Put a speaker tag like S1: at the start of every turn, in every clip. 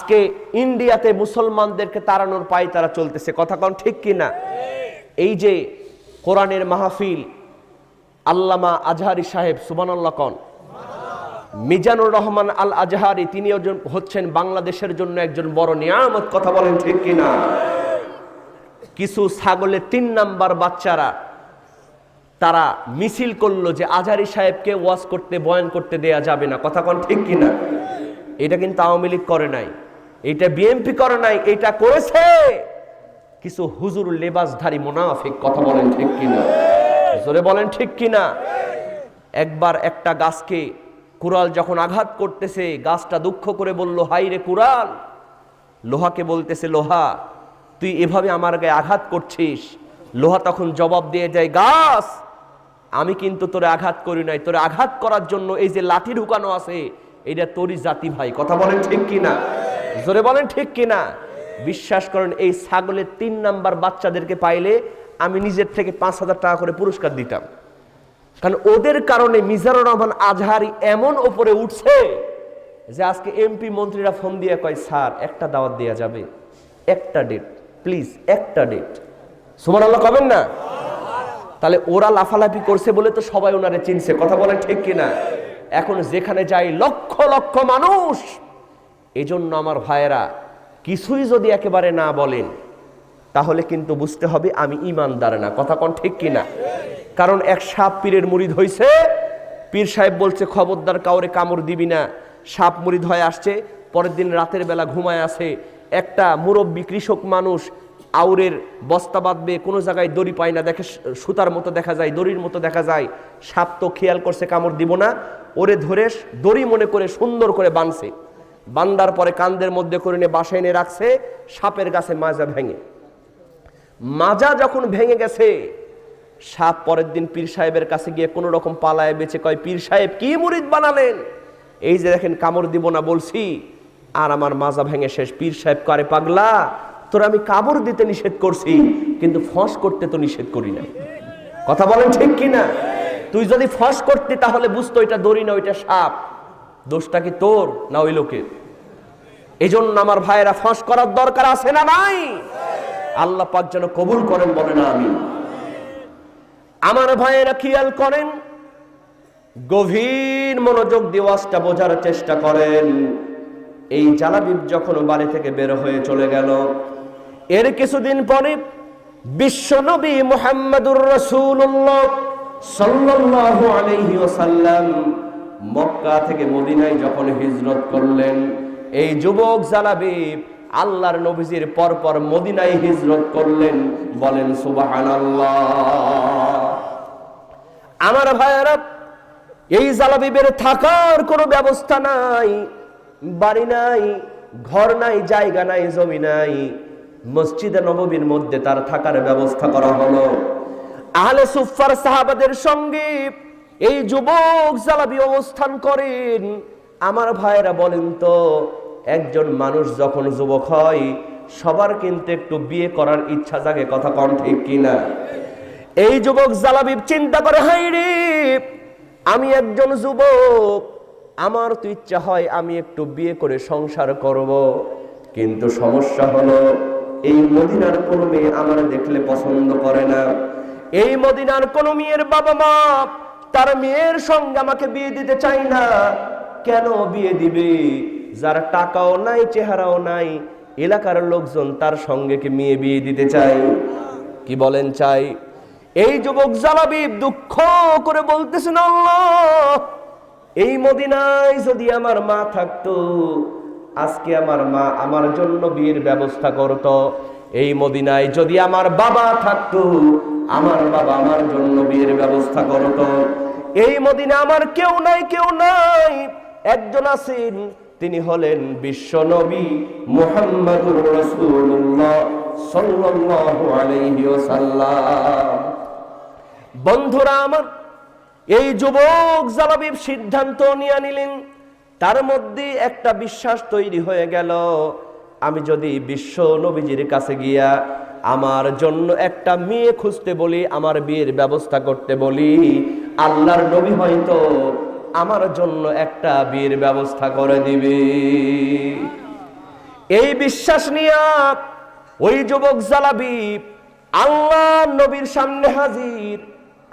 S1: আজকে ইন্ডিয়াতে মুসলমানদেরকে তাড়ানোর পায়ে তারা চলতেছে, কথা কোন ঠিক কিনা? এই যে কোরআনের মাহফিল, আল্লামা আজহারি সাহেব, সুবহানাল্লাহ কোন, মিজানুর রহমান আল আজহারি, তিনি হচ্ছেন বাংলাদেশের জন্য একজন বড় নিয়ামত, কথা বলেন ঠিক কিনা? কিছু ছাগলের 3 নাম্বার বাচ্চারা তারা মিছিল করলো যে আজহারি সাহেবকে ওয়াজ করতে, বয়ান করতে দেয়া যাবে না, কথা কোন ঠিক কিনা? এটা কিন্তু আওয়ামী লীগ করে নাই, এটা বিএনপি করে নাই, এটা করেছে কিছু হুজুর লেবাসধারী মুনাফিক, কথা বলেন ঠিক কিনা? জোরে বলেন ঠিক কিনা? একবার একটা গাছকে কুড়াল যখন আঘাত করতেছে, গাছটা দুঃখ করে বলল, হাই রে কুড়াল। লোহাকে বলতেছে, লোহা তুই এভাবে আমার গায়ে আঘাত করছিস। লোহা তখন জবাব দিয়ে যায়, গাছ আমি কিন্তু তোরে আঘাত করি নাই, তোরে আঘাত করার জন্য এই যে লাঠি ঢুকানো আছে এটা তোরই জাতি ভাই, কথা বলেন ঠিক কিনা? জোরে বলেন ঠিক কিনা? বিশ্বাস করেন, এই ছাগলের 3 নাম্বার বাচ্চাদেরকে পাইলে আমি নিজের থেকে 5,000 টাকা করে পুরস্কার দিতাম। কারণ ওদের কারণে মিজানুর রহমান আজহারি এমন উপরে উঠছে যে আজকে এমপি মন্ত্রীরা ফোন দিয়ে কয়, স্যার একটা দাওয়াত দেয়া যাবে, একটা ডেট প্লিজ, একটা ডেট। সুবহানাল্লাহ কবেন না? তাহলে ওরা লাফালাফি করছে বলে তো সবাই ওনারে চিনছে, কথা বলেন ঠিক কিনা? এখন যেখানে যাই লক্ষ লক্ষ মানুষ। এজন্য আমার ভাইয়েরা, কিছুই যদি একেবারে না বলেন তাহলে কিন্তু বুঝতে হবে আমি ঈমানদার না, কথা কোন ঠিক কিনা? কারণ এক সাপ পীরের মুরিদ হইছে, পীর সাহেব বলছে খবরদার কাউরে কামড় দিবি না। সাপ মুরিদ হয়ে আসছে, পরের দিন রাতের বেলা ঘুমায় আছে, একটা মুরব্বী কৃষক মানুষ আউরের বস্তা বাঁধবে, কোনো জায়গায় দড়ি পায় না, দেখে সুতার মতো দেখা যায়, দড়ির মতো দেখা যায়। সাপ তো খেয়াল করছে কামড় দিব না, ওরে ধরে দড়ি মনে করে সুন্দর করে বাঁধছে। বান্দার পরে কান্দের মধ্যে করে নিয়ে বাসায় এনে রাখছে। সাপের গাছে মাজা ভেঙে, মাজা যখন ভেঙে গেছে, সাপ পরের দিন পীর সাহেবের কাছে গিয়ে কোনো রকম পালায় বেঁচে কয়, পীর সাহেব কি মুরিদ বানালেন? এই যে দেখেন কামড় দিব না বলছি আর আমার মাজা ভেঙে শেষ। পীর সাহেব করে, পাগলা তোর আমি কামড় দিতে নিষেধ করছি কিন্তু ফস করতে তো নিষেধ করি না, কথা বলেন ঠিক কিনা? তুই যদি ফস করতি তাহলে বুঝতো এটা দড়ি না, ওইটা সাপ। দোষটা কি তোর না ওই লোকের? এজন্য আমার ভাইয়েরা, ফস করার দরকার আছে না নাই? আল্লাহ পাক যেন কবুল করেন, বলে না আমি। আমার ভাইয়েরা খেয়াল করেন, গভীর মনোযোগ দিয়ে ওয়াজটা বোঝার চেষ্টা করেন। এই জালাবিব যখন বাড়ি থেকে বের হয়ে চলে গেল, এর কিছুদিন পরে বিশ্বনবী মুহাম্মদুর রাসূলুল্লাহ সাল্লাল্লাহু আলাইহি ওয়াসাল্লাম মক্কা থেকে মদিনায় যখন হিজরত করলেন, এই যুবক জালাবিব আল্লাহর নবীজির পরপর মদিনায় হিজরত করলেন, বলেন সুবহানাল্লাহ। আমার ভাইয়েরা, এই জালাবিবের থাকার কোনো ব্যবস্থা নাই, বাড়ি নাই, ঘর নাই, জায়গা নাই, জমি নাই। মসজিদে নববীর মধ্যে তার থাকার ব্যবস্থা করা হলো। আহলে সুফফার সাহাবাদের সঙ্গে এই যুবক জালাবি অবস্থান করেন। আমার ভাইয়েরা বলেন তো, একজন মানুষ যখন যুবক হয় সবার কিন্তু একটু বিয়ে করার ইচ্ছা জাগে, কথা কম ঠিক কিনা? এই যুবক জালাবি চিন্তা করে, হাই রে আমি একজন যুবক, আমার তো ইচ্ছা হয় আমি একটু বিয়ে করে সংসার করব, কিন্তু সমস্যা হলো এই মদিনার কোন মেয়ে আমার দেখলে পছন্দ করে না। এই মদিনার কোন মেয়ের বাবা মা তার মেয়ের সঙ্গে আমাকে বিয়ে দিতে চায় না। কেন বিয়ে দিবে? যার টাকাও নাই, চেহারাও নাই, এলাকার লোকজন তার সঙ্গে কি মেয়ে বিয়ে দিতে চায়? কি বলেন চাই? এই যুবক জালাবিব দুঃখ করে বলতেছেন, আল্লাহ এই মদিনায় যদি আমার মা থাকতো, আজকে আমার মা আমার জন্য বিয়ের ব্যবস্থা করত। এই মদিনায় যদি আমার বাবা থাকতো, আমার বাবা আমার জন্য বিয়ের ব্যবস্থা করত। এই মদিনা আমার কেউ নাই, কেউ নাই, একজন আছেন, তিনি হলেন বিশ্বনবী মুহাম্মদুর রাসূলুল্লাহ সাল্লাল্লাহু আলাইহি ওয়াসাল্লাম। বন্ধুরা আমার, এই যুবক জালাবিব সিদ্ধান্ত নিয়ে নিলেন। তার মধ্যে একটা বিশ্বাস তৈরি হয়ে গেল, আমি যদি বিশ্ব নবীজির কাছে গিয়া আমার জন্য একটা মেয়ে খুঁজতে বলি, আমার বিয়ের ব্যবস্থা করতে বলি, আল্লাহর নবী হয়তো আমার জন্য একটা বিয়ের ব্যবস্থা করে দিবে। এই বিশ্বাস নিয়ে ওই যুবক জালাবি আল্লাহর নবীর সামনে হাজির।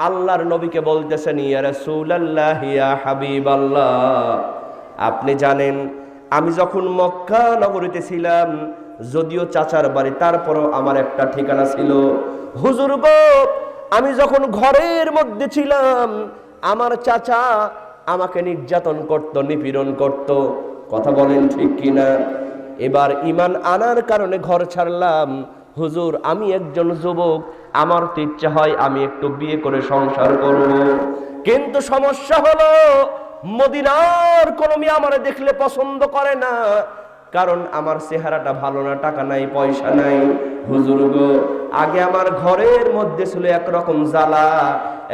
S1: আল্লাহর নবীকে বলতেছেন, ইয়া রাসূলুল্লাহ, ইয়া হাবিবাল্লাহ, আপনি জানেন আমি যখন মক্কা নগরীতে ছিলাম, যদিও চাচার বাড়ি, তারপরও আমার একটা ঠিকানা ছিল। হুজুর গো, আমি যখন ঘরের মধ্যে ছিলাম, আমার চাচা আমাকে নির্যাতন করত, নিপীড়ন করত। কথা বলেন ঠিক কিনা? এবার ঈমান আনার কারণে ঘর ছাড়লাম। হুজুর, আমি একজন যুবক, আমার তো ইচ্ছা হয় আমি একটু বিয়ে করে সংসার করব, কিন্তু সমস্যা হলো মদিনার কোন মেয়ে আমার দেখলে পছন্দ করে না, কারণ আমার চেহারাটা ভালো না, টাকা নাই, পয়সা নাই। হুজুর গো, আগে আমার ঘরের মধ্যে ছিল একরকম জ্বালা,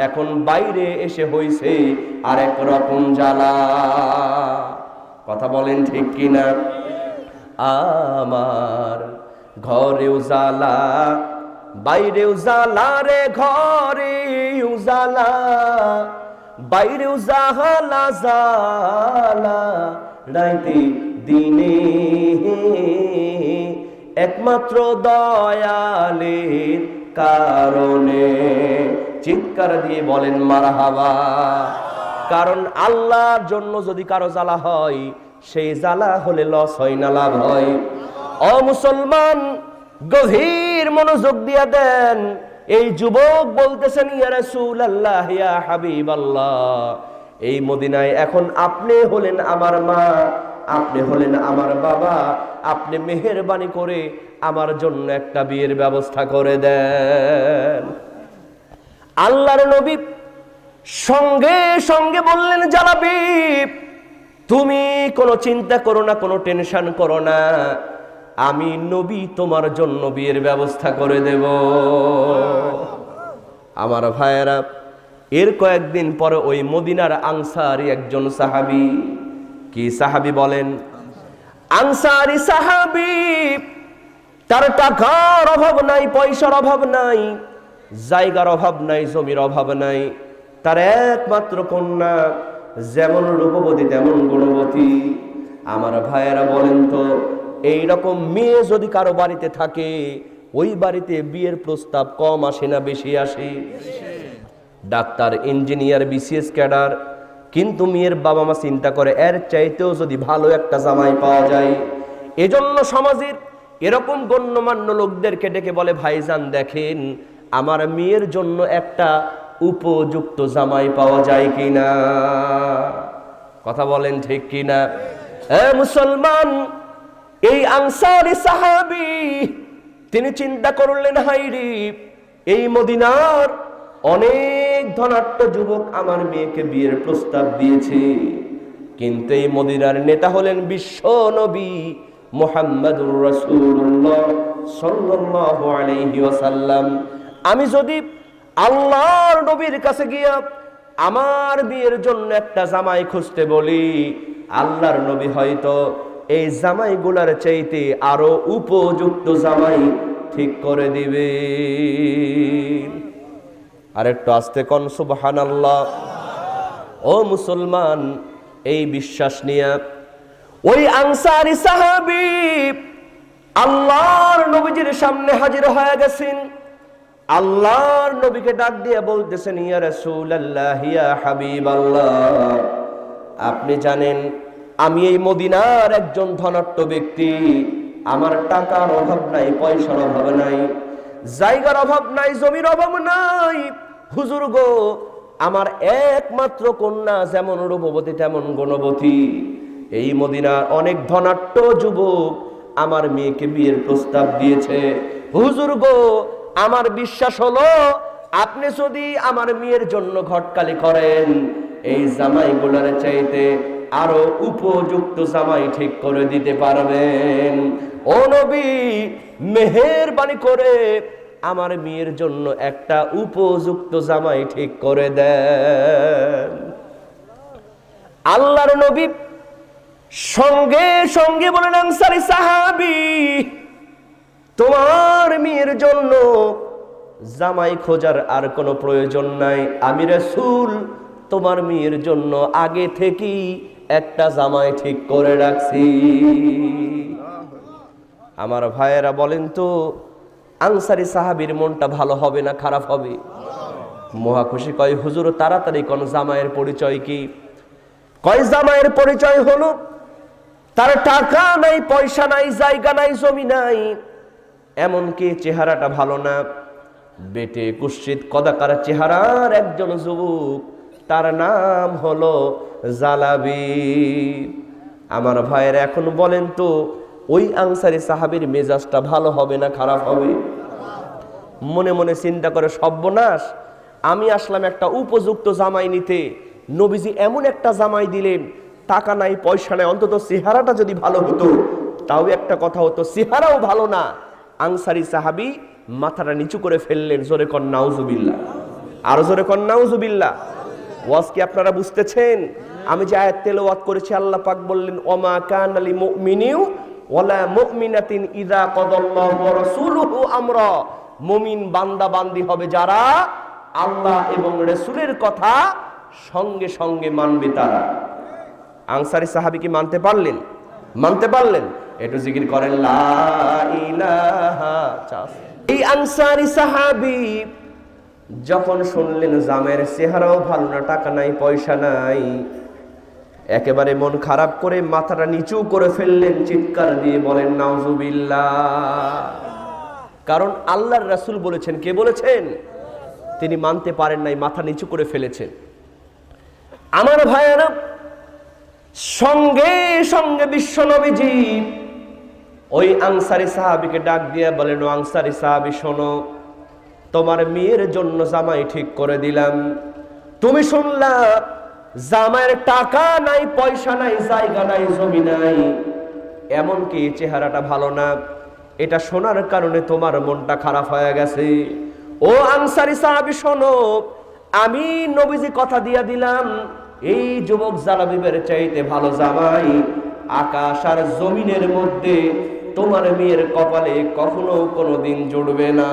S1: এখন বাইরে এসে হইছে আর এক রকম জ্বালা। কথা বলেন ঠিক কিনা? আমার ঘরেও জ্বালা, বাইরেও জ্বালা রে, ঘরেও জ্বালা, বাইরেও জ্বালা, জ্বালা রাইতে দিনে, একমাত্র দয়ালের কারণে। চিৎকার দিয়ে বলেন মারহাবা। কারণ আল্লাহর জন্য যদি কারো জ্বালা হয়, সেই জ্বালা হলে লস হয় না লাভ হয়? ও মুসলমান, গভীর মনোযোগ দিয়ে দেন। এই যুবক বলতেছেন, ইয়া রাসূলুল্লাহ, ইয়া হাবিবাল্লাহ, এই মদিনায় এখন আপনি হলেন আমার মা, আপনি হলেন আমার বাবা, আপনি মেহেরবানি করে আমার জন্য একটা বিয়ের ব্যবস্থা করে দেন। আল্লাহর নবী সঙ্গে সঙ্গে বললেন, জালাবি, তুমি কোনো চিন্তা করো না, কোনো টেনশন করো না, আমি নবী তোমার জন্য বিয়ের ব্যবস্থা করে দেব। আমার ভাইয়েরা, এর কয়েকদিন পরে ওই মদিনার আনসারী একজন সাহাবী, কি সাহাবী বলেন? আনসারী সাহাবী, তার টাকার অভাব নাই, পয়সার অভাব নাই, জায়গার অভাব নাই, জমির অভাব নাই। তার একমাত্র কন্যা, যেমন রূপবতী তেমন গুণবতী। আমার ভাইয়েরা বলেন তো, এইরকম মেয়ে যদি কারো বাড়িতে থাকে, ওই বাড়িতে বিয়ের প্রস্তাব কম আসে না বেশি আসে? ডাক্তার, ইঞ্জিনিয়ার, বিসিএস ক্যাডার, কিন্তু মেয়ের বাবা মা চিন্তা করে এর চাইতেও যদি ভালো একটা জামাই পাওয়া যায়। এজন্য সমাজের এরকম গণ্যমান্য লোকদেরকে ডেকে বলে, ভাইজান দেখেন আমার মেয়ের জন্য একটা উপযুক্ত জামাই পাওয়া যায় কিনা। কথা বলেন ঠিক কিনা? মুসলমান, এই আনসারী সাহাবী তিনি চিন্তা করলেন, হায়রে, এই মদিনার অনেক ধনাঢ্য যুবক আমার মেয়েকে বিয়ের প্রস্তাব দিয়েছে, কিন্তু এই মদিনার নেতা হলেন বিশ্ব নবী মুহাম্মদুর রাসূলুল্লাহ সাল্লাল্লাহু আলাইহি ওয়াসাল্লাম। আমি যদি আল্লাহর নবীর কাছে গিয়া আমার বিয়ের জন্য একটা জামাই খুঁজতে বলি, আল্লাহর নবী হয়তো এই জামাইগুলার চাইতে আরো উপযুক্ত জামাই ঠিক করে দিবে। আর একটু আস্তে কোন সুবহানাল্লাহ। ও মুসলমান, এই বিশ্বাস নিয়ে ওই আনসারী সাহাবী আল্লাহর নবীজির সামনে হাজির হয়ে গেছেন। আল্লাহর নবীকে ডাক দিয়ে বলতেছেন, ইয়া রাসূলুল্লাহ, ইয়া হাবিবাল্লাহ, আপনি জানেন আমি এই মদিনার একজন ধনাঢ্য ব্যক্তি, আমার টাকার অভাব নাই, পয়সার অভাব নাই, জায়গার অভাব নাই, জমির অভাব নাই। হুজুর গো, আমার একমাত্র কন্যা যেমন রূপবতী তেমন গুণবতী। এই মদিনার অনেক ধনাঢ্য যুবক আমার মেয়েকে বিয়ের প্রস্তাব দিয়েছে। হুজুর গো, আমার বিশ্বাস হলো আপনি যদি আমার মেয়ের জন্য ঘটকালি করেন, এই জামাইগুলোর চাইতে আরো উপযুক্ত জামাই ঠিক করে দিতে পারবেন। ও নবী, মেহেরবানি করে আমার মেয়ের জন্য একটা উপযুক্ত জামাই ঠিক করে দেন। আল্লাহর নবী সঙ্গে সঙ্গে বলেন, আনসারী সাহাবী, তোমার মেয়ের জন্য জামাই খোঁজার আর কোনো প্রয়োজন নাই, আমি রাসূল তোমার মেয়ের জন্য আগে থেকেই একটা জামাই ঠিক করে রাখছি। আমার ভাইয়েরা বলেন তো, আনসারী সাহাবীর মনটা ভালো হবে না খারাপ হবে? মহা খুশি, কয় হুজুর তাড়াতাড়ি কোন জামাইয়ের পরিচয় কি? কয় জামাইয়ের পরিচয় হলো তার টাকা নাই, পয়সা নাই, জায়গা নাই, জমি নাই, এমনকি চেহারাটা ভালো না, বেটে কুৎসিত কদাকার চেহারার একজন যুবক, তার নাম হলো জালাবি। আমার ভাইয়েরা এখন বলেন তো, ওই আনসারী সাহাবীর মেজাজটা ভালো হবে না খারাপ হবে? মনে মনে চিন্তা করে, সর্বনাশ, আমি আসলাম একটা উপযুক্ত জামাই নিতে, নবীজি এমন একটা জামাই দিলেন, টাকা নাই, পয়সা নাই, অন্তত চেহারাটা যদি ভালো হতো তাও একটা কথা হতো, চেহারাও ভালো না। আনসারী সাহাবী মাথাটা নিচু করে ফেললেন। জোরে কন নাউজুবিল্লাহ, আরো জোরে কন নাউজুবিল্লাহ। ওয়াজ কি আপনারা বুঝতেছেন? আমি যে আয়াত তেলাওয়াত করেছি, আল্লাহ পাক বললেন, ওমা কানা লিল মুমিনিন ওয়ালা মুমিনাতিন ইযা কাদাল্লাহু ওয়া রাসূলুহু আমরা। মুমিন বান্দা বান্দি হবে যারা আল্লাহ এবং রাসূলের কথা সঙ্গে সঙ্গে মানবে তারা। আনসারী সাহাবী কি মানতে পারলেন? মানতে পারলেন? একটু জিকির করেন লা ইলাহা। এই আনসারী সাহাবী যখন শুনলেন জামের চেহারাও ভালো না, টাকা নাই, পয়সা নাই, একেবারে মন খারাপ করে মাথাটা নিচু করে ফেললেন, চিৎকার দিয়ে বলেন নাউজুবিল্লাহ। কারণ আল্লাহর রাসূল বলেছেন। কে বলেছেন? তিনি মানতে পারেন নাই, মাথা নিচু করে ফেলেছেন। আমার ভাইয়েরা, সঙ্গে সঙ্গে বিশ্বনবীজি ওই আনসারী সাহাবীকে ডাক দিয়ে বলেন, ও আনসারী সাহাবী শোনো, তোমার মেয়ের জন্য জামাই ঠিক করে দিলাম। তুমি শুনলা জামাইয়ের টাকা নাই, পয়সা নাই, জায়গা নাই, জমি নাই, এমনকি চেহারাটা ভালো না। এটা শোনার কারণে তোমার মনটা খারাপ হয়ে গেছে। ও আনসারী সাহাবী শোনো, আমি নবীজি কথা দিয়া দিলাম, এই যুবক জালাবিবের চাইতে ভালো জামাই আকাশ আর জমিনের মধ্যে তোমার মেয়ের কপালে কখনো কোনোদিন জুড়বে না।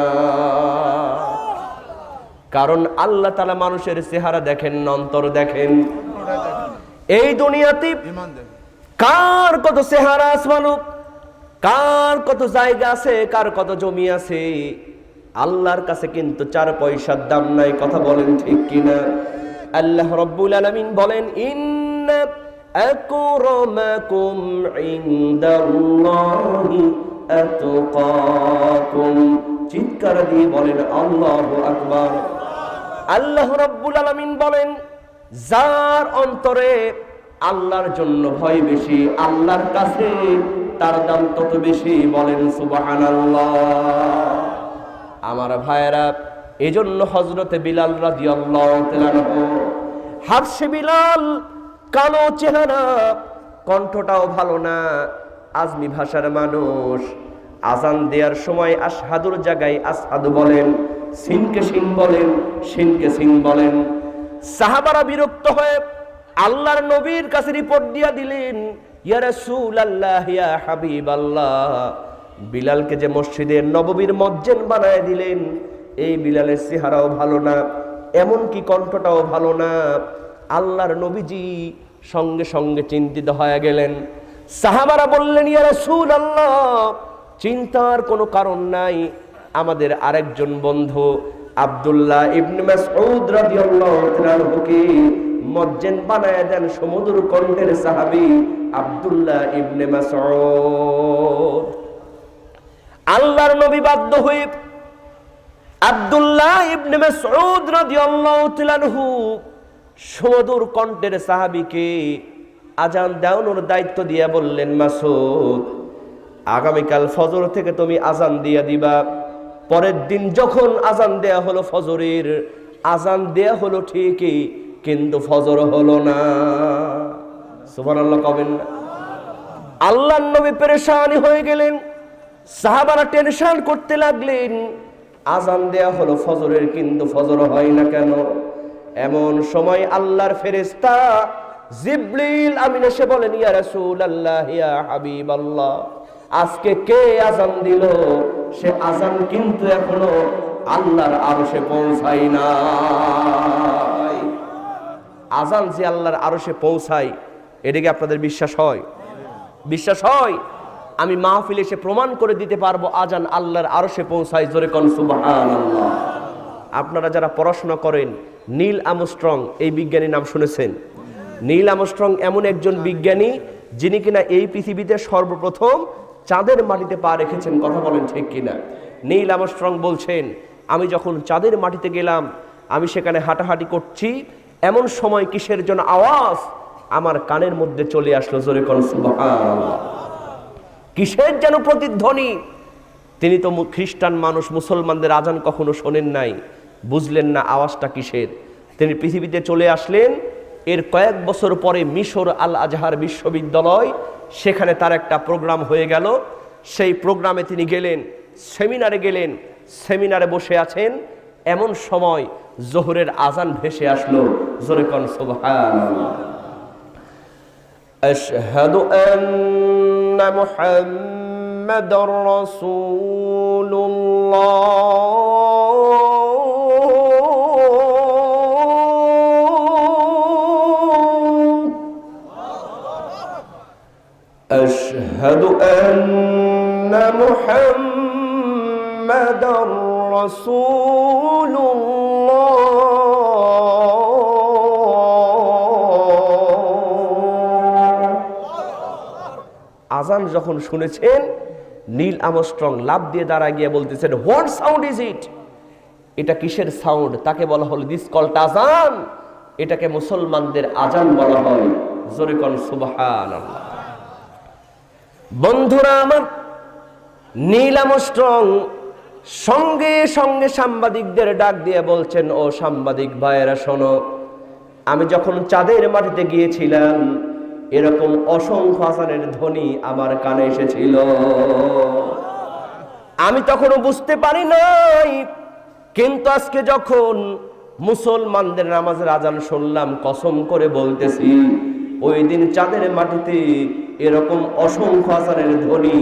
S1: কারণ আল্লাহ তাআলা মানুষের চেহারা দেখেন না, অন্তর দেখেন। এই দুনিয়াতে কার কত চেহারা আসমানো, কার কত জায়গা আছে, কার কত জমি আছে, আল্লাহর কাছে কিন্তু 4 পয়সার দাম নাই। কথা বলেন ঠিক কিনা? আল্লাহ রাব্বুল আলামিন বলেন, ইন্না আকরামাকুম ইনদাল্লাহি আতকাকুম। চিৎকার দিয়ে বলেন আল্লাহু আকবার। আল্লাহ রাব্বুল আলামিন বলেন, যার অন্তরে আল্লাহর জন্য ভয় বেশি, আল্লাহর কাছে তার দাম তত বেশি। বলেন সুবহানাল্লাহ। আমার ভাইয়েরা, এজন্য হযরতে বিলাল রাদিয়াল্লাহু তাআলা আনহু, হাবশী বিলাল, কালো চেহারা, কণ্ঠটাও ভালো না, আজমি ভাষার মানুষ, আজান দেওয়ার সময় আশহাদুর জায়গায় আসহাদু বলেন, সিনকে সিন বলেন, সিনকে সিন বলেন। সাহাবারা বিরক্ত হয়ে আল্লাহর নবীর কাছে রিপোর্ট দিয়া দিলেন, ইয়া রাসূলুল্লাহ, ইয়া হাবিবাল্লাহ, বিলালকে যে মসজিদে নববীর মুয়াজ্জিন বানায় দিলেন, এই বিলালের চেহারাও ভালো না, এমনকি কণ্ঠটাও ভালো না। আল্লাহর নবীজি সঙ্গে সঙ্গে চিন্তিত হয়ে গেলেন। সাহাবারা বললেন, ইয়া রাসূলুল্লাহ, চিন্তার কোনো কারণ নাই, আমাদের আরেকজন বন্ধু আব্দুল্লাহ ইবনে মাসউদ রাদিয়াল্লাহু তাআলা আনহুকে মুয়াজ্জিন বানায় দেন। সমুদ্র কণ্ঠের সাহাবী আব্দুল্লাহ ইবনে মাসউদ। আল্লাহর নবী বাধ্য হয়ে আব্দুল্লাহ ইবনে মাসউদ রাদিয়াল্লাহু তাআলা আনহু সমুদ্র কণ্ঠের সাহাবীকে আজান দেওয়ানোর দায়িত্ব দিয়ে বললেন, মাসউদ, আগামীকাল ফজর থেকে তুমি আজান দিয়া দিবা। পরের দিন যখন আজান দেয়া হলো, ফজরের আজান দেয়া হলো ঠিকই, কিন্তু ফজর হলো না। সুবহানাল্লাহ কবেন না? আল্লাহর নবী পেরেশানি হয়ে গেলেন, সাহাবারা টেনশন করতে লাগলেন, আজান দেয়া হলো ফজরের, কিন্তু ফজর হয় না কেন? এমন সময় আল্লাহর ফেরেশতা জিবরিল আমিন এসে বলেন, ইয়া রাসূলুল্লাহ, ইয়া হাবিবাল্লাহ, আজকে কে আজান দিল? সে আজান কিন্তু এখনো আল্লাহর আরশে পৌঁছায় নাই। আজান যে আল্লাহর আরশে পৌঁছায়, এদিকে আপনাদের বিশ্বাস হয়? বিশ্বাস হয়? আমি মাহফিলে এসে প্রমাণ করে দিতে পারবো আজান আল্লাহর আরশে পৌঁছায়। জোরে কোন সুবহানাল্লাহ। আপনারা যারা পড়াশোনা করেন, নীল আর্মস্ট্রং এই বিজ্ঞানীর নাম শুনেছেন? নীল আর্মস্ট্রং এমন একজন বিজ্ঞানী যিনি কিনা এই পৃথিবীতে সর্বপ্রথম চাঁদের মাটিতে পা রেখেছেন। কথা বলেন ঠিক কিনা? নীল আর্মস্ট্রং বলছেন, আমি যখন চাঁদের মাটিতে গেলাম, আমি সেখানে হাঁটাহাঁটি করছি, এমন সময় কিসের জন্য আওয়াজ আমার কানের মধ্যে চলে আসলো। জোরে কোন সুবহানাল্লাহ। কিসের যেন প্রতিধ্বনি। তিনি তো খ্রিস্টান মানুষ, মুসলমানদের আজান কখনো শোনেন নাই, বুঝলেন না আওয়াজটা কিসের। তিনি পৃথিবীতে চলে আসলেন। এর কয়েক বছর পরে মিশর আল আজহার বিশ্ববিদ্যালয়, সেখানে তার একটা প্রোগ্রাম হয়ে গেল। সেই প্রোগ্রামে তিনি গেলেন, সেমিনারে গেলেন। সেমিনারে বসে আছেন, এমন সময় জোহরের আজান ভেসে আসলো। জোরে কোন সুবহানাল্লাহ। আশহাদু আন্না মুহাম্মাদার রাসূলুল্লাহ। আশহাদু আন্না মুহাম্মাদার রাসূলুল্লাহ। আজান যখন শুনেছেন, নীল আর্মস্ট্রং লাফ দিয়ে দাঁড়ায় গিয়ে বলতেছেন, হোয়াট সাউন্ড ইজ ইট? এটা কিসের সাউন্ড? তাকে বলা হলো দিস কল্ড আজান। এটাকে মুসলমানদের আজান বলা হয়। জোরে কোন সুবহানাল্লাহ। বন্ধুরা আমার, নীল আর্মস্ট্রং সঙ্গে সঙ্গে সাংবাদিকদের ডাক দিয়ে বলছেন, ও সাংবাদিক ভাইয়েরা শোনো, আমি যখন চাঁদের মাটিতে গিয়েছিলাম, এরকম অসংখ্য আজানের ধ্বনি আমার কানে এসেছিল। আমি তখনও বুঝতে পারি নাই, কিন্তু আজকে যখন মুসলমানদের নামাজের আজান শুনলাম, কসম করে বলতেছি, ওই দিন চাঁদের মাটিতে এরকম অসংখ্য আজানের ধ্বনি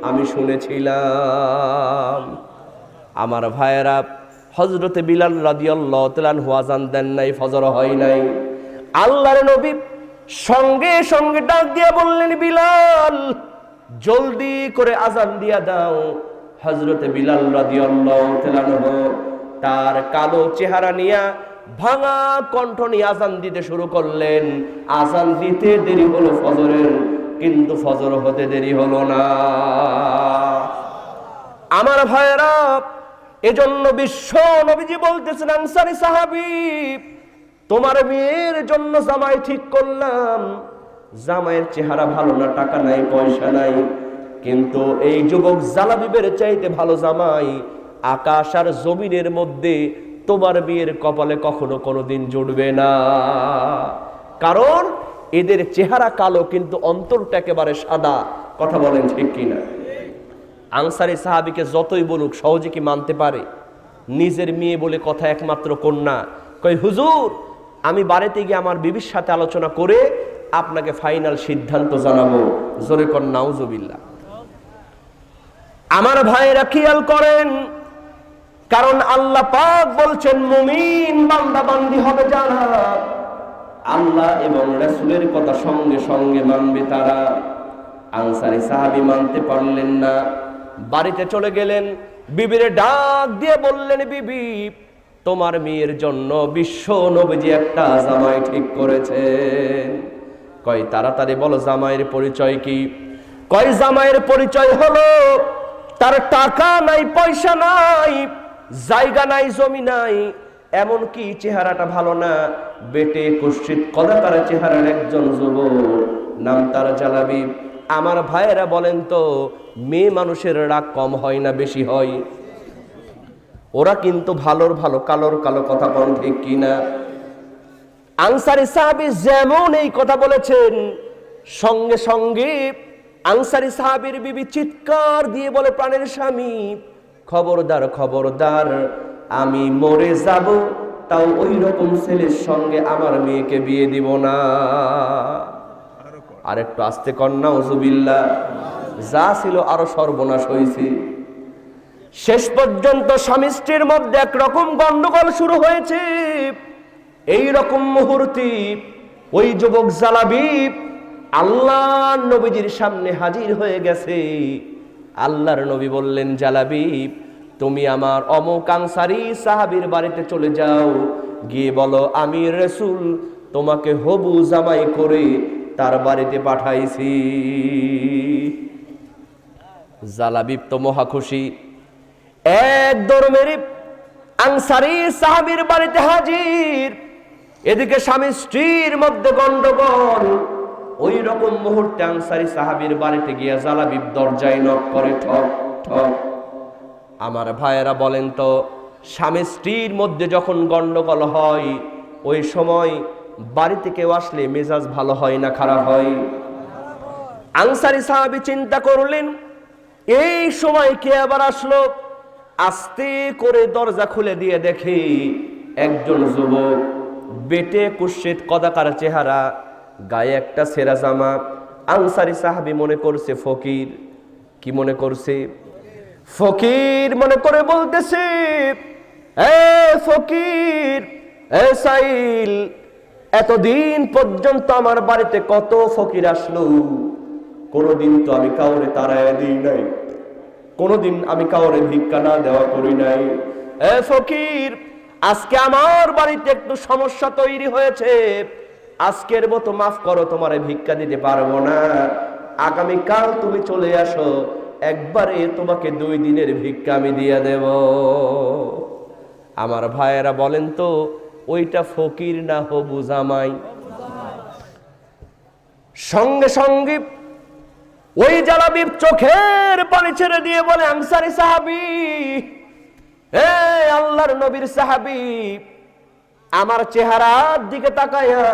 S1: আমি শুনেছিলাম। আমার ভাইয়েরা, হযরতে বিলাল রাদিয়াল্লাহু তাআলা আনহু আজান দেন নাই, ফজর হয় নাই। আল্লাহর নবী সঙ্গে সঙ্গে ডাক দিয়ে বললেন, বিলাল জলদি করে আজান দিয়া দাও। হযরতে বিলাল রাদিয়াল্লাহু তাআলা আনহু তার কালো চেহারা নিয়ে ভাঙা কণ্ঠ নিয়ে আজান দিতে শুরু করলেন। আজান দিতে দেরি হলো ফজরের, কিন্তু ফজর হতে দেরি হলো না। আমার ভাইয়েরা, এজন্য বিশ্ব নবীজি বলতেছেন, আনসারী সাহাবী, তোমার মেয়ের জন্য জামাই ঠিক করলাম। জামাইয়ের চেহারা ভালো না, টাকা নাই, পয়সা নাই, কিন্তু এই যুবক জালাবিবের চাইতে ভালো জামাই আকাশ আর জমিনের মধ্যে তোমার মেয়ের কপালে কখনো কোনোদিন জুটবে না। কারণ এদের চেহারা কালো, কিন্তু অন্তরটা একেবারে সাদা। কথা বলেন ঠিক কিনা? আনসারী সাহাবীকে যতই বলুক, সহজে কি মানতে পারে? নিজের মেয়ে বলে কথা, একমাত্র কন্যা। কই হুজুর, আমি বাড়িতে গিয়ে আমার বিবির সাথে আলোচনা করে আপনাকে ফাইনাল সিদ্ধান্ত জানাবো। জোরে কর নাউজুবিল্লাহ। আমার ভাইয়েরা খেয়াল করেন, কারণ আল্লাহ পাক বলছেন, মুমিন বান্দা বান্দি হবে যারা আল্লাহ এবং রাসূলের কথা সঙ্গে সঙ্গে মানবে তারা। আনসারী সাহাবী মানতে পারলেন না, বাড়িতে চলে গেলেন। বিবিরে ডাক দিয়ে বললেন, বিবি, তোমার মেয়ের জন্য বিশ্ব নবীজি একটা জামাই ঠিক করেছেন। কয় তাড়াতাড়ি বলো জামাইয়ের পরিচয় কি? কয় জামাইয়ের পরিচয় হলো, তার টাকা নাই, পয়সা নাই, জায়গা নাই, জমি নাই, এমনকি চেহারাটা ভালো না, বেটে কুৎসিত কদাকার চেহারার একজন যুবক, নাম তার জালাবি। আমার ভাইয়েরা বলেন তো, মেয়ে মানুষের রাগ কম হয় না বেশি হয়? ওরা কিন্তু ভালোর ভালো, কালোর কালো। কথা বল ঠিক কিনা? আনসারী সাহাবী যেমন এই কথা বলেছেন, সঙ্গে সঙ্গে আনসারী সাহাবীর বিবি চিৎকার দিয়ে বলে, প্রাণের স্বামী, খবরদার খবরদার, আমি মরে যাব, তাও ওই রকম ছেলের সঙ্গে আমার মেয়েকে বিয়ে দিব না। আর একটু আস্তে কর নাউজুবিল্লাহ। যা ছিল আরো সর্বনাশ হয়েছে। শেষ পর্যন্ত স্বামী স্ত্রীর মধ্যে একরকম গন্ডগোল শুরু হয়েছে। এই রকম মুহূর্তে ওই যুবক জালাবি আল্লাহ নবীজির সামনে হাজির হয়ে গেছে। আল্লাহর নবী বললেন, জালাবিব তুমি আমার অমুক আনসারী সাহাবীর বাড়িতে চলে যাও, গিয়ে বলো আমি রাসূল তোমাকে হবু জামাই করে তার বাড়িতে পাঠাইছি। জালাবিব তো মহা খুশি, এক দৌড় মেরে আনসারী সাহাবীর বাড়িতে হাজির। এদিকে স্বামী স্ত্রীর মধ্যে গন্ডগোল। ওই রকম মুহূর্তে আনসারী সাহাবীর বাড়িতে গিয়ে জালাবিব দরজায় নক করে, ঠক ঠক। আমার ভাইয়েরা বলেন তো, স্বামী স্ত্রীর মধ্যে যখন গন্ডগোল হয় ওই সময় বাড়িতে কেউ আসলে মেজাজ ভালো হয় না খারাপ হয়? আনসারী সাহাবী চিন্তা করলেন এই সময় কে আবার আসলো। আস্তে করে দরজা খুলে দিয়ে দেখে একজন যুবক, বেটে কুৎসিত কদাকার চেহারা, গায়ে একটা ছেঁড়া জামা। আনসারী সাহাবী মনে করছে ফকির। কি মনে করছে? ফকির মনে করে বলতেছে, এ ফকির, এ সাইল, এতদিন পর্যন্ত আমার বাড়িতে কত ফকির আসলো, কোনদিন তো আমি কাউরে তাড়ায় দিই নাই, কোনদিন আমি কাউরে ভিক্ষা না দেওয়া করি নাই। এ ফকির, আজকে আমার বাড়িতে একটু সমস্যা তৈরি হয়েছে, আজকের মতো মাফ করো, তোমারে ভিক্ষা দিতে পারবো না, আগামীকাল তুমি চলে আসো, একবারে তোমাকে 2 দিনের ভিক্ষা আমি দিয়ে দেব। আমার ভাইয়েরা বলেন তো, ওইটা ফকির না হবু জামাই? সঙ্গে সঙ্গে ওই জালাবিব চোখের পানি ছেড়ে দিয়ে বলে, আনসারী সাহাবী, হে আল্লাহর নবীর সাহাবী, আমার চেহারার দিকে তাকায়া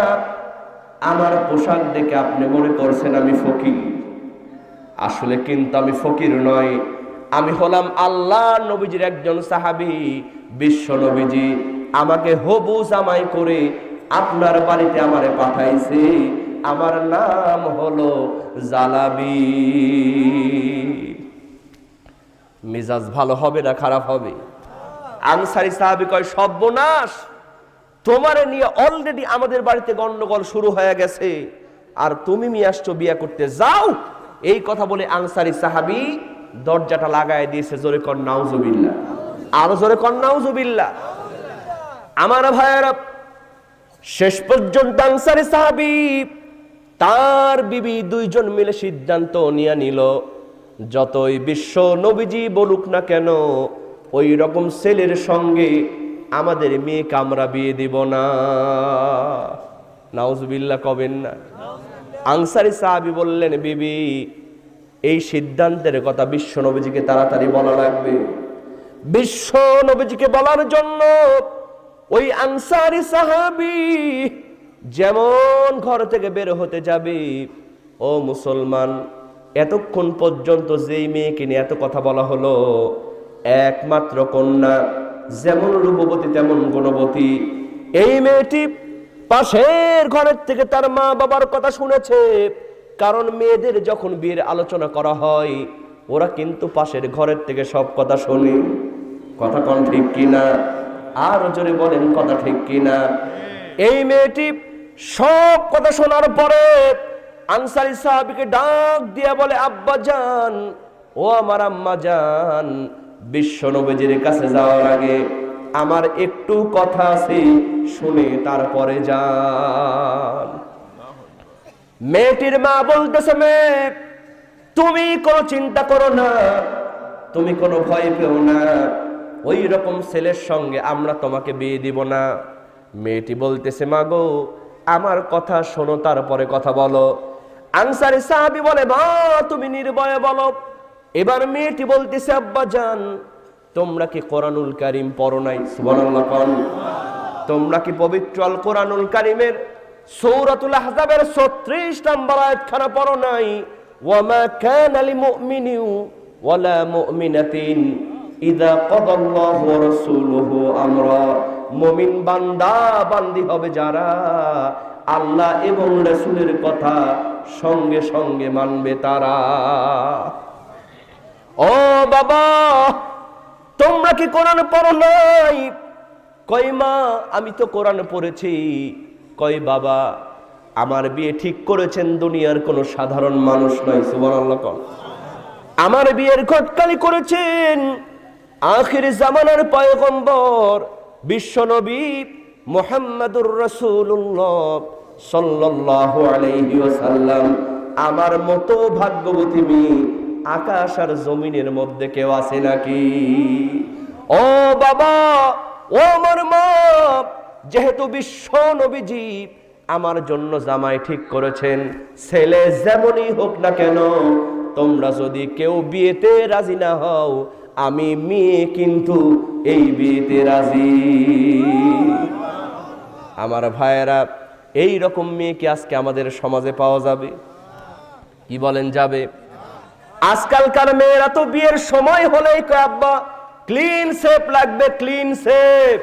S1: আমার পোশাক দেখে আপনি মনে করছেন আমি ফকির। আসলে কিন্তু আমি ফকির নয়, আমি হলাম আল্লাহ নবীজির একজন সাহাবী। বিশ্ব নবীজি আমাকে হবু জামাই করে আপনার বাড়িতে আমারে পাঠাইছে, আমার নাম হলো জালাবি। মিজাজ ভালো হবে না খারাপ হবে? আনসারী সাহাবী কয়, সর্বনাশ, তোমারে নিয়ে অলরেডি আমাদের বাড়িতে গন্ডগোল শুরু হয়ে গেছে, আর তুমি নিয়ে আসছো বিয়ে করতে, যাও। এই কথা বলে আনসারী সাহাবী দরজাটা লাগায় দিয়েছে। জোরে কর নাউজুবিল্লাহ, আরো জোরে কর নাউজুবিল্লাহ। আমার ভাইয়েরা, শেষ পর্যন্ত আনসারী সাহাবী তার বিবি 2 জন মিলে সিদ্ধান্ত নিয়ে নিল, যতই বিশ্ব নবীজি বলুক না কেন, ওই রকম ছেলের সঙ্গে আমাদের মেয়েকে আমরা বিয়ে দিব না। নাউজুবিল্লাহ কবেন না? আনসারী সাহাবী বললেন, বিবি, এই সিদ্ধান্তের কথা বিশ্ব নবীজিকে তাড়াতাড়ি বলা লাগবে। বিশ্ব নবীজিকে বলার জন্য ওই আনসারী সাহাবী যেমন ঘর থেকে বের হতে যাবে, ও মুসলমান, এতক্ষণ পর্যন্ত যেই মেয়েকে নিয়ে এত কথা বলা হলো, একমাত্র কন্যা, যেমন রূপবতী তেমন গুণবতী, এই মেয়েটি পাশের ঘরের থেকে তার মা বাবার কথা শুনেছে। কারণ মেয়েদের যখন বিয়ের আলোচনা করা হয়, ওরা কিন্তু পাশের ঘরের থেকে সব কথা শোনে। কথা কোন ঠিক কিনা? আর জোরে বলেন কথা ঠিক কিনা? এই মেয়েটি সব কথা শোনার পরে আনসারী সাহাবীকে ডাক দিয়ে বলে, আব্বা জান, ও আমার আম্মা জান, বিশ্ব নবীজির কাছে যাওয়ার আগে আমার একটু কথা আছে, শুনে তারপরে যান। মেয়েটির মা বলতেছে, মেয়ে, তুমি কোনো চিন্তা করো না, তুমি কোনো ভয় পেও না, ওই রকম ছেলের সঙ্গে আমরা তোমাকে বিয়ে দিব না। মেয়েটি বলতেছে, মা গো, আমার কথা শোনো, তারপরে কথা বলো। আনসারী সাহাবী বলে, মা তুমি নির্ভয়ে বলো। এবার মেয়েটি বলতেছে, আব্বা জান, তোমরা কি কোরআনুল কারীম পড়ো নাই? সুবহানাল্লাহ কোন? তোমরা কি পবিত্র আল কোরআনুল কারীমের সূরাতুল আহজাবের 36 নম্বর আয়াতখানা পড়ো নাই? ওয়ামা কানা লিমুমিনিন ওয়ালা মুমিনাতিন ইযা কাদাল্লাহু ওয়া রাসূলুহু আমরা, মুমিন বান্দা বান্দি হবে যারা আল্লাহ এবং রাসূলের কথা সঙ্গে সঙ্গে মানবে তারা। ও বাবা, তোমরা কি কোরআন পড়ো নাই? কই মা, আমি তো কোরআন পড়েছি। কই বাবা, আমার বিয়ে ঠিক করেছেন দুনিয়ার কোনো সাধারণ মানুষ নয়, সুবহানাল্লাহ কোন। আমার বিয়ের ঘটকালি করেছেন আখির জামানার পয়গম্বর বিশ্বনবী মুহাম্মাদুর রাসূলুল্লাহ সাল্লাল্লাহু আলাইহি ওয়াসাল্লাম। আমার মতো ভাগ্যবতী মেয়ে আকাশ আর জমিনের মধ্যে কেউ আছে নাকি? ও বাবা, ও আমার মা, যেহেতু বিশ্ব নবীজি আমার জন্য জামাই ঠিক করেছেন, ছেলে যেমনই হোক না কেন, তোমরা যদি কেউ বিয়েতে রাজি না হও, আমি মেয়ে কিন্তু এই বিয়েতে রাজি। আমার ভাইয়েরা, এই রকম মেয়ে কি আজকে আমাদের সমাজে পাওয়া যাবে? কি বলেন, যাবে? আজকালকার মেয়েরা তো বিয়ের সময় হলেই কয় আব্বা ক্লিন শেপ লাগবে, ক্লিন শেপ,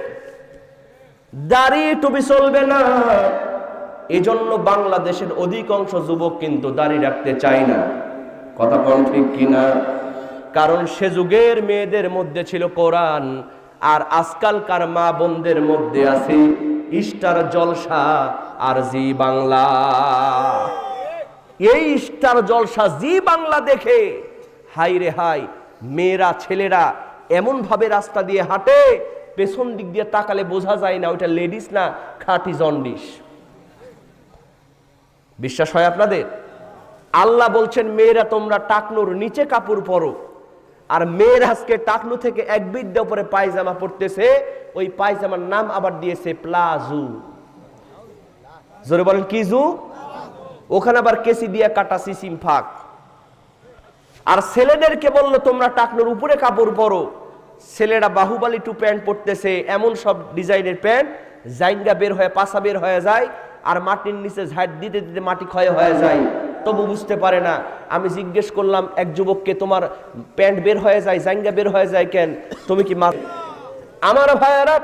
S1: দাড়ি টুপি চলবে না। এজন্য বাংলাদেশের অধিকাংশ যুবক কিন্তু দাড়ি রাখতে চায় না। কথা কোন ঠিক কিনা? কারণ সে যুগের মেয়েদের মধ্যে ছিল কোরআন, আর আজকালকার মা বোনদের মধ্যে আছে স্টার জলসা আর জি বাংলা। এই স্টার জলসা জি বাংলা দেখে হাই রে হাই, মেয়েরা ছেলেরা এমন ভাবে রাস্তা দিয়ে হাঁটে, পেছন দিক দিয়ে তাকালে বোঝা যায় না ওইটা লেডিস না খাঁটি জন্ডিস। বিশ্বাস হয় আপনাদের? আল্লাহ বলছেন মেয়েরা তোমরা টাকনুর নিচে কাপড় পরো, আর মেয়ের আজকে টাকনু থেকে এক বিদ্যা উপরে পায়জামা পরতেছে, ওই পায়জামার নাম আবার দিয়েছে প্লাজু। জোরে বলেন কি জু? ওখানে আবার কেসি দিয়ে কাটা সিসিম ফাঁক। আর ছেলেদেরকে বললো তোমরা টাকনুর উপরে কাপড় পরো, ছেলেরা বাহুবালি টু প্যান্ট পরতেছে, এমন সব ডিজাইনের প্যান্ট জাইঙ্গা বের হয়ে পাশা বের হয়ে যায়, আর মাটির নিচে ঝাড় দিতে দিতে মাটি ক্ষয় হয়ে যায়, তবু বুঝতে পারে না। আমি জিজ্ঞেস করলাম এক যুবককে, তোমার প্যান্ট বের হয়ে যায়, জাইঙ্গা বের হয়ে যায় কেন, তুমি কি মা? আমার ভাইয়েরা,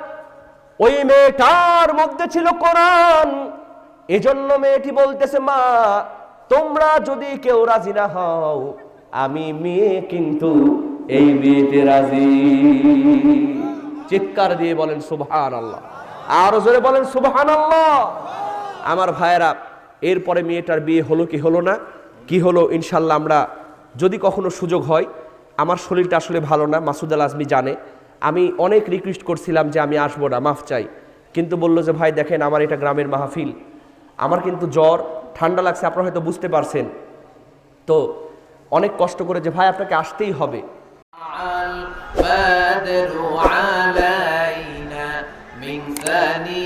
S1: ওই মেয়েটার মধ্যে ছিল কোরআন, এজন্য মেয়েটি বলতেছে মা তোমরা যদি কেউ রাজি না হও, আমি মেয়ে কিন্তু এই বিয়েতে রাজি। চিৎকার দিয়ে বলেন সুবহানাল্লাহ, আর জোরে বলেন সুবহানাল্লাহ। আমার ভাইয়েরা, এরপরে মেয়েটার বিয়ে হলো কি হলো না? কি হলো ইনশাল্লাহ আমরা যদি কখনো সুযোগ হয়। আমার শরীরটা আসলে ভালো না, মাসুদ আল আজমি জানে। আমি অনেক রিকোয়েস্ট করছিলাম যে আমি আসবো না, মাফ চাই, কিন্তু বললো যে ভাই দেখেন আমার এটা গ্রামের মাহফিল, আমার কিন্তু জ্বর ঠান্ডা লাগছে, আপনারা হয়তো বুঝতে পারছেন, তো অনেক কষ্ট করে যে ভাই আপনাকে আসতেই হবে।
S2: البدر علينا من ثاني